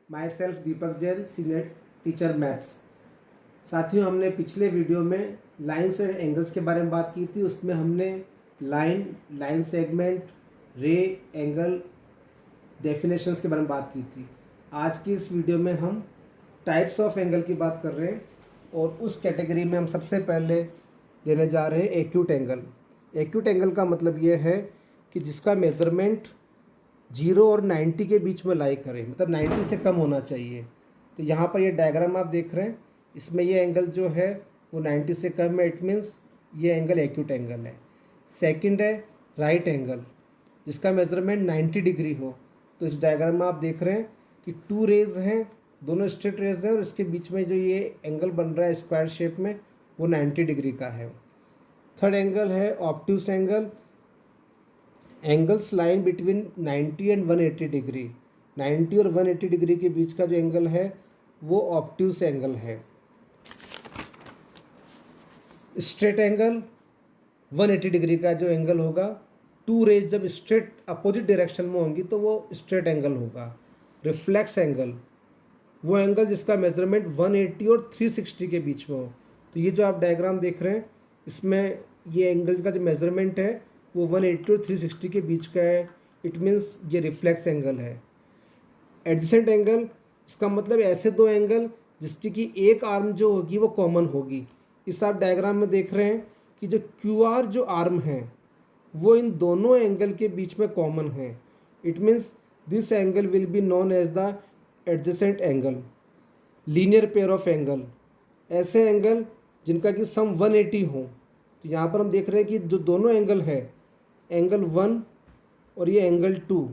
My self Deepak Jain, senior teacher maths. साथियों, हमने पिछले वीडियो में लाइन्स एंड एंगल्स के बारे में बात की थी। उसमें हमने लाइन सेगमेंट, रे, एंगल, डेफिनेशंस के बारे में बात की थी। आज की इस वीडियो में हम टाइप्स ऑफ एंगल की बात कर रहे हैं और उस कैटेगरी में हम सबसे पहले लेने जा रहे हैं एक्यूट एंगल। एक्यूट एंगल का मतलब ये है कि जिसका मेज़रमेंट 0 और 90 के बीच में लाई करें, मतलब 90 से कम होना चाहिए। तो यहाँ पर ये डायग्राम आप देख रहे हैं, इसमें ये एंगल जो है वो 90 से कम है, इट मीन्स ये एंगल एक्यूट एंगल है। सेकंड है राइट एंगल, जिसका मेज़रमेंट 90 डिग्री हो। तो इस डायग्राम में आप देख रहे हैं कि टू रेज हैं, दोनों स्ट्रेट रेज हैं और इसके बीच में जो ये एंगल बन रहा है स्क्वायर शेप में, वो 90 डिग्री का है। थर्ड एंगल है obtuse angle, angles line between 90 and 180 degree. 90 और 180 डिग्री के बीच का जो एंगल है वो ऑब्ट्यूस एंगल है। स्ट्रेट एंगल 180 डिग्री का जो एंगल होगा, टू रेज जब स्ट्रेट अपोजिट डायरेक्शन में होंगी तो वो स्ट्रेट एंगल होगा। रिफ्लेक्स एंगल वो एंगल जिसका मेजरमेंट 180 और 360 के बीच में हो। तो ये जो आप डायग्राम देख रहे हैं, इसमें ये एंगल का जो मेजरमेंट है वो 180 और 360 के बीच का है, इट मीन्स ये रिफ्लेक्स एंगल है। एडजेसेंट एंगल, इसका मतलब ऐसे दो एंगल जिसकी कि एक आर्म जो होगी वो कॉमन होगी। इस आप डायग्राम में देख रहे हैं कि जो क्यू आर जो आर्म है वो इन दोनों एंगल के बीच में कॉमन है, it means this angle will be known as the adjacent angle. Linear pair of angle, ऐसे एंगल जिनका कि सम 180 हो। तो यहाँ पर हम देख रहे हैं कि जो दोनों एंगल है, एंगल 1 और ये एंगल 2,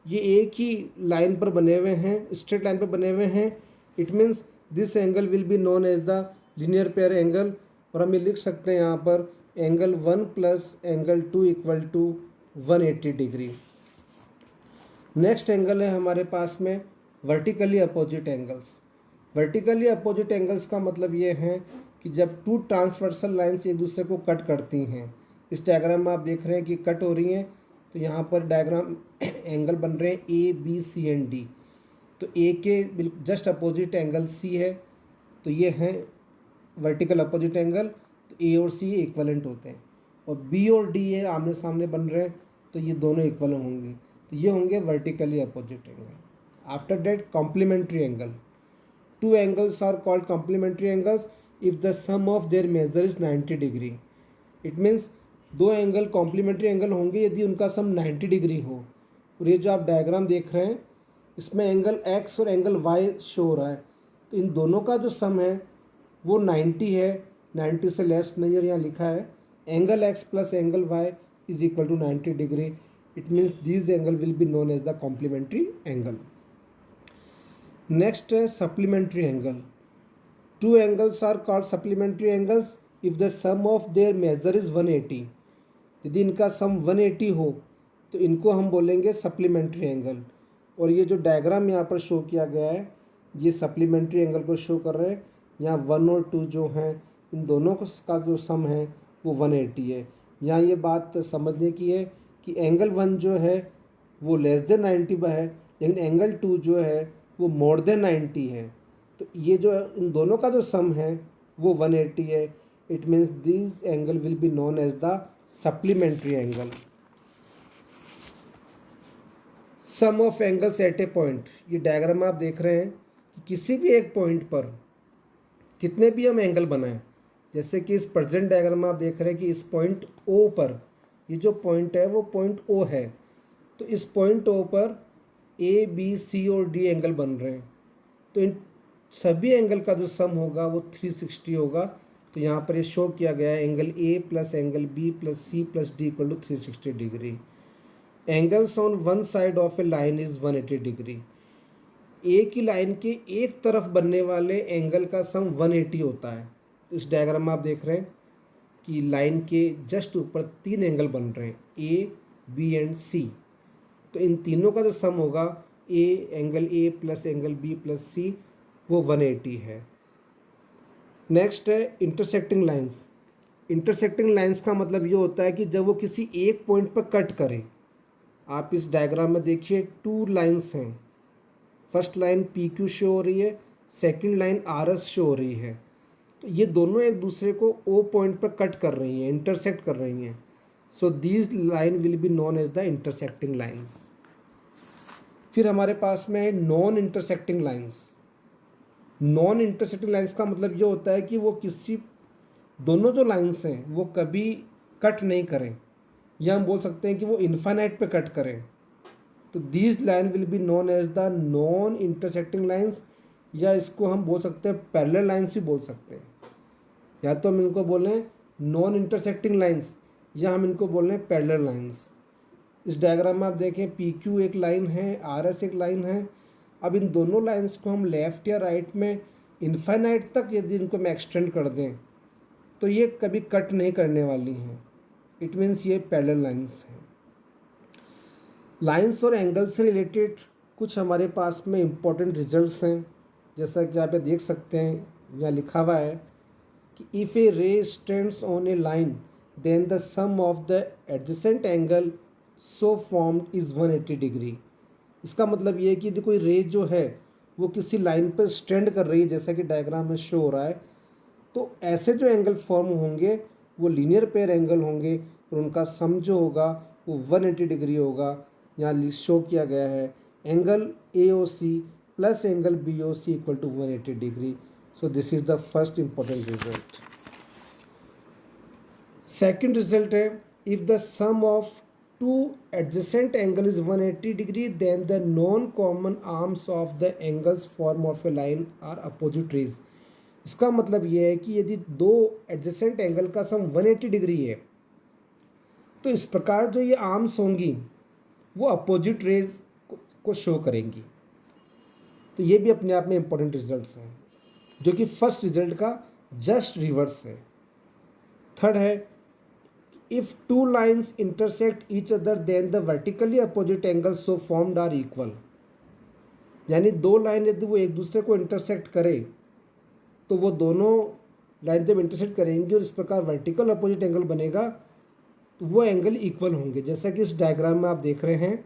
ये एक ही लाइन पर बने हुए हैं, स्ट्रेट लाइन पर बने हुए हैं, it means this angle will be known as the linear pair angle. और हम ये लिख सकते हैं यहाँ पर angle 1 plus angle 2 equal to 180 degree. Next angle है हमारे पास में vertically opposite angles. Vertically opposite angles का मतलब ये है कि जब टू ट्रांसवर्सल लाइंस एक दूसरे को कट करती हैं, इस डायग्राम में आप देख रहे हैं कि कट हो रही हैं, तो यहाँ पर डायग्राम एंगल बन रहे हैं A B C and D. तो ए के बिल्कुल जस्ट अपोजिट एंगल सी है, तो ये हैं वर्टिकल अपोजिट एंगल। तो ए और सी इक्वलेंट होते हैं, और बी और डी ये आमने सामने बन रहे हैं, तो ये दोनों इक्वल होंगे, तो ये होंगे vertically opposite angle. After that complementary angle, two angles are called complementary angles if the sum of their measure is 90 degree. It means दो एंगल कॉम्प्लीमेंट्री एंगल होंगे यदि उनका सम 90 डिग्री हो। और ये जो आप डायग्राम देख रहे हैं, इसमें एंगल x और एंगल y शो हो रहा है, तो इन दोनों का जो सम है वो 90 है, 90 से लेस नहीं है। यहाँ लिखा है angle x plus angle y is equal to 90 degree, it means this angle will be known as the complementary angle. Next है supplementary angle. Two angles are called supplementary angles if the sum of their measure is 180। यदि इनका सम 180 हो तो इनको हम बोलेंगे supplementary angle. और ये जो डायग्राम यहाँ पर शो किया गया है, ये सप्लीमेंट्री एंगल को शो कर रहे हैं। यहाँ 1 और 2 जो हैं, इन दोनों का जो सम है वो 180 है। यहाँ ये बात समझने की है कि एंगल 1 जो है वो लेस देन 90 है, लेकिन एंगल 2 जो है वो मोर देन 90 है। तो ये जो इन दोनों का जो सम है वो 180 है, it means this angle will be known as the supplementary angle. Sum of angles at a point, ये डायग्राम आप देख रहे हैं कि किसी भी एक पॉइंट पर कितने भी हम एंगल बनाएं, जैसे कि इस प्रेजेंट डायग्राम आप देख रहे हैं कि इस पॉइंट ओ पर, ये जो पॉइंट है वो पॉइंट ओ है, तो इस पॉइंट ओ पर ए बी सी और डी एंगल बन रहे हैं, तो इन सभी एंगल का जो सम होगा वो 360 होगा। तो यहाँ पर ये शो किया गया है angle A plus angle B plus C plus D equal to 360 degree. Angles on one side of a line is 180 degree. एक ही लाइन के एक तरफ बनने वाले एंगल का सम 180 होता है। तो इस डायग्राम में आप देख रहे हैं कि लाइन के जस्ट ऊपर तीन एंगल बन रहे हैं, ए बी एंड सी। तो इन तीनों का जो सम होगा angle A plus angle B plus C, वो 180 है। नेक्स्ट है इंटरसेक्टिंग लाइंस। इंटरसेक्टिंग लाइंस का मतलब ये होता है कि जब वो किसी एक पॉइंट पर कट करें। आप इस डायग्राम में देखिए टू लाइंस हैं, first line P Q show हो रही है, second line R S show हो रही है। तो ये दोनों एक दूसरे को ओ पॉइंट पर कट कर रही हैं, इंटरसेक्ट कर रही हैं। So these line will be known as the intersecting lines. फिर हमारे पास में है non intersecting lines. Non intersecting lines का मतलब ये होता है कि वो किसी दोनों जो लाइन्स हैं वो कभी कट नहीं करें, या हम बोल सकते हैं कि वो इन्फाइनाइट पे कट करें। तो these line will be known as the non intersecting lines, या इसको हम बोल सकते हैं पैरेलल लाइन्स भी बोल सकते हैं। या तो हम इनको बोलें नॉन इंटरसेक्टिंग लाइन्स, या हम इनको बोल रहे हैं पैरेलल लाइन्स। इस डायग्राम में आप देखें पी क्यू एक लाइन है, आर एस एक लाइन है। अब इन दोनों लाइन्स को हम लेफ़्ट या राइट में इन्फाइनाइट तक यदि इनको मैं एक्सटेंड कर दें तो ये कभी कट नहीं करने वाली हैं। इट मीन्स ये पैरेलल लाइन्स हैं। लाइन्स और एंगल से रिलेटेड कुछ हमारे पास में इम्पोर्टेंट रिजल्ट्स हैं, जैसा कि आप ये देख सकते हैं, यहाँ लिखा हुआ है कि if a ray stands on a line then the sum of the adjacent angle so formed is 180 degree. इसका मतलब ये है कि यदि कोई रे जो है वो किसी लाइन पर स्टैंड कर रही है, जैसा कि डायग्राम में शो हो रहा है, तो ऐसे जो एंगल फॉर्म होंगे वो लीनियर पेयर एंगल होंगे और उनका सम जो होगा वो 180 डिग्री होगा। यहाँ शो किया गया है angle A O C plus angle B O C equal to 180 degree. So this is the first important result. Second result है if the sum of two adjacent angle is 180 degree then the non common arms of the angles form of a line are opposite rays. इसका मतलब ये है कि यदि दो adjacent angle का सम 180 degree है तो इस प्रकार जो ये आर्म्स होंगी वो अपोजिट रेज को शो करेंगी। तो ये भी अपने आप में इम्पोर्टेंट रिजल्ट्स हैं, जो कि फर्स्ट रिजल्ट का जस्ट रिवर्स है। थर्ड है if two lines intersect each other then the vertically opposite angle so formed are equal. यानी दो लाइन यदि वो एक दूसरे को इंटरसेक्ट करे तो वो दोनों लाइन जब इंटरसेक्ट करेंगी और इस प्रकार वर्टिकल अपोजिट एंगल बनेगा तो वो एंगल इक्वल होंगे। जैसा कि इस डायग्राम में आप देख रहे हैं,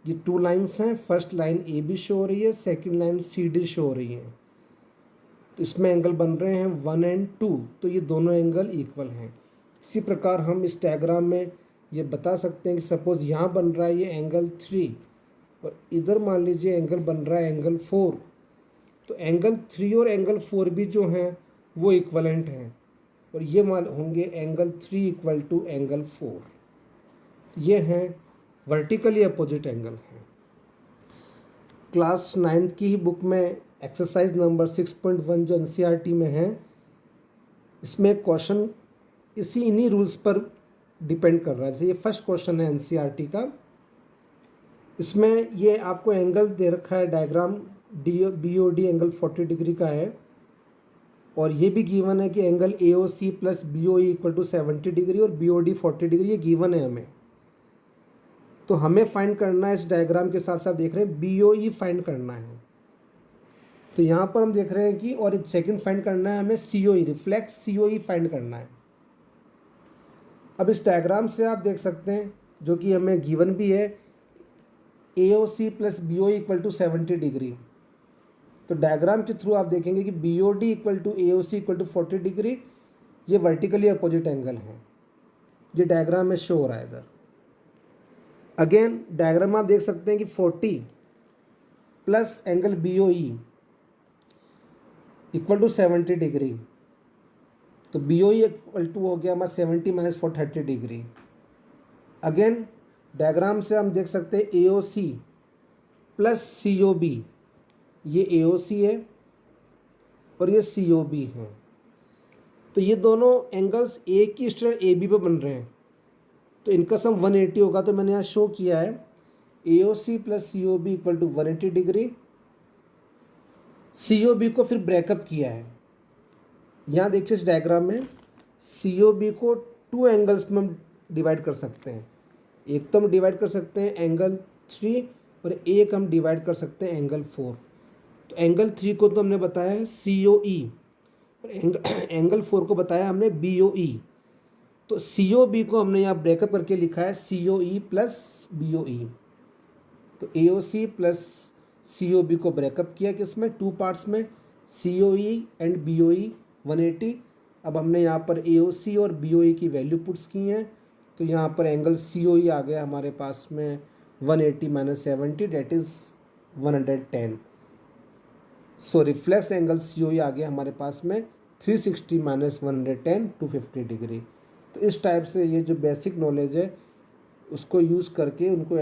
ये टू लाइन्स हैं, first line A B show हो रही है, second line C D show हो रही है। तो इसमें एंगल बन रहे हैं 1 और 2, तो ये दोनों एंगल इक्वल हैं। इसी प्रकार हम इस डायग्राम में ये बता सकते हैं कि सपोज़ यहाँ बन रहा है ये एंगल 3 और इधर मान लीजिए एंगल बन रहा है एंगल 4। तो एंगल 3 और एंगल 4 भी जो हैं वो इक्वलेंट हैं और ये मान होंगे एंगल 3 इक्वल टू एंगल 4। ये हैं वर्टिकली अपोजिट एंगल हैं। क्लास 9th की ही बुक में एक्सरसाइज नंबर 6.1 जो एनसीईआरटी में है, इसमें क्वेश्चन इन्हीं रूल्स पर डिपेंड कर रहा है। जैसे ये फर्स्ट क्वेश्चन है एनसीईआरटी का, इसमें ये आपको एंगल दे रखा है, diagram B O D angle 40 degree का है और ये भी गिवन है कि angle A O C plus B O E equal to 70 degree और बी ओ डी 40 डिग्री, ये गिवन है हमें। तो हमें फाइंड करना है, इस डायग्राम के हिसाब से आप देख रहे हैं बी ओ ई फाइंड करना है। तो यहाँ पर हम देख रहे हैं कि और सेकंड फाइंड करना है हमें सी ओ ई, रिफ्लेक्स सी ओ ई फाइंड करना है। अब इस डायग्राम से आप देख सकते हैं जो कि हमें गिवन भी है A O C plus B O E equal to 70 degree. तो डायग्राम के थ्रू आप देखेंगे कि B O D equal to A O C equal to 40 degree, ये वर्टिकली अपोजिट एंगल है, ये डायग्राम में शो हो रहा है इधर। अगेन डायग्राम में आप देख सकते हैं कि 40 plus angle B O E equal to 70 degree, तो B O E equal to हो गया हमारा 70 माइनस 30 डिग्री। अगेन डायग्राम से हम देख सकते हैं ए O C plus C O B, ये ए ओ सी है और ये सी ओ बी है। तो ये दोनों एंगल्स एक ही स्ट्रेट ए बी पे बन रहे हैं, तो इनका सम 180 होगा। तो मैंने यहाँ शो किया है A O C plus C O B equal to 180 degree. C O B को फिर ब्रेकअप किया है, यहाँ देखिए इस डायग्राम में सी ओ बी को टू एंगल्स में हम डिवाइड कर सकते हैं। एक तो हम डिवाइड कर सकते हैं एंगल 3 और एक हम डिवाइड कर सकते हैं एंगल 4। तो एंगल 3 को तो हमने बताया है सी ओ ई और एंगल 4 को बताया हमने बी ओ ई। तो सी ओ बी को हमने यहाँ ब्रेकअप करके लिखा है सी ओ ई प्लस बी ओ ई। तो ए ओ सी प्लस COB को ब्रेकअप किया किसमें, 2 पार्ट्स में, COE एंड BOE 180। अब हमने यहाँ पर AOC और BOE की वैल्यू पुट्स की हैं, तो यहाँ पर एंगल COE आ गया हमारे पास में 180 minus 70 that is 110। So reflex angle COE आ गया हमारे पास में 360 माइनस 110 250 डिग्री। तो इस टाइप से ये जो बेसिक नॉलेज है उसको यूज़ करके उनको